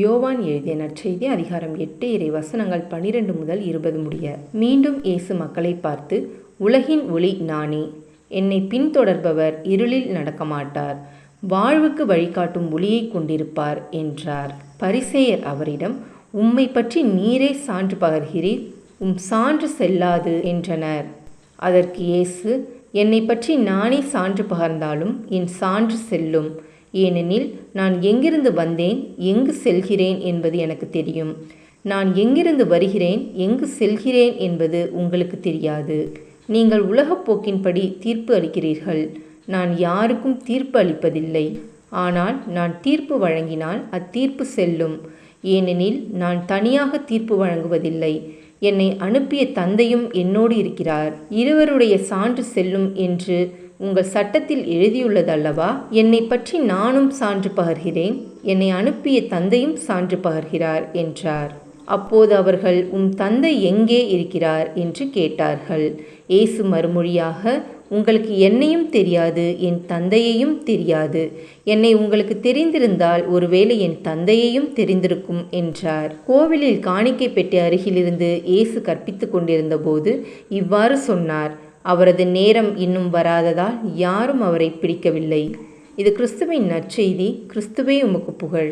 யோவான் எழுதிய நற்செய்தி அதிகாரம் 8 இறை வசனங்கள் 12 முதல் 20 முடிய. மீண்டும் இயேசு மக்களை பார்த்து, உலகின் ஒளி நானே. என்னை பின்தொடர்பவர் இருளில் நடக்க மாட்டார், வாழ்வுக்கு வழிகாட்டும் ஒளியை கொண்டிருப்பார் என்றார். பரிசேயர் அவரிடம், உம்மை பற்றி நீரே சான்று பகர்கிறீர், உம் சான்று செல்லாது என்றனர். அதற்கு இயேசு, என்னை பற்றி நானே சான்று பகர்ந்தாலும் என் சான்று செல்லும். ஏனெனில் நான் எங்கிருந்து வந்தேன், எங்கு செல்கிறேன் என்பது எனக்கு தெரியும். நான் எங்கிருந்து வருகிறேன், எங்கு செல்கிறேன் என்பது உங்களுக்கு தெரியாது. நீங்கள் உலகப் போக்கின்படி தீர்ப்பு அளிக்கிறீர்கள். நான் யாருக்கும் தீர்ப்பு அளிப்பதில்லை. ஆனால் நான் தீர்ப்பு வழங்கினால் அத்தீர்ப்பு செல்லும். ஏனெனில் நான் தனியாக தீர்ப்பு வழங்குவதில்லை. என்னை அனுப்பிய தந்தையும் என்னோடு இருக்கிறார். இருவருடைய சான்று செல்லும் என்று உங்கள் சட்டத்தில் எழுதியுள்ளதல்லவா? என்னை பற்றி நானும் சான்று பகர்கிறேன், என்னை அனுப்பிய தந்தையும் சான்று பகர்கிறார் என்றார். அப்போது அவர்கள், உம் தந்தை எங்கே இருக்கிறார் என்று கேட்டார்கள். இயேசு மறுமொழியாக, உங்களுக்கு என்னையும் தெரியாது, என் தந்தையையும் தெரியாது. என்னை உங்களுக்கு தெரிந்திருந்தால் ஒருவேளை என் தந்தையையும் தெரிந்திருக்கும் என்றார். கோவிலில் காணிக்கை பெட்டி அருகிலிருந்து இயேசு கற்பித்து கொண்டிருந்த போது இவ்வாறு சொன்னார். அவரது நேரம் இன்னும் வராததால் யாரும் அவரை பிடிக்கவில்லை. இது கிறிஸ்துவின் நற்செய்தி. கிறிஸ்துவே உமக்கு புகழ்.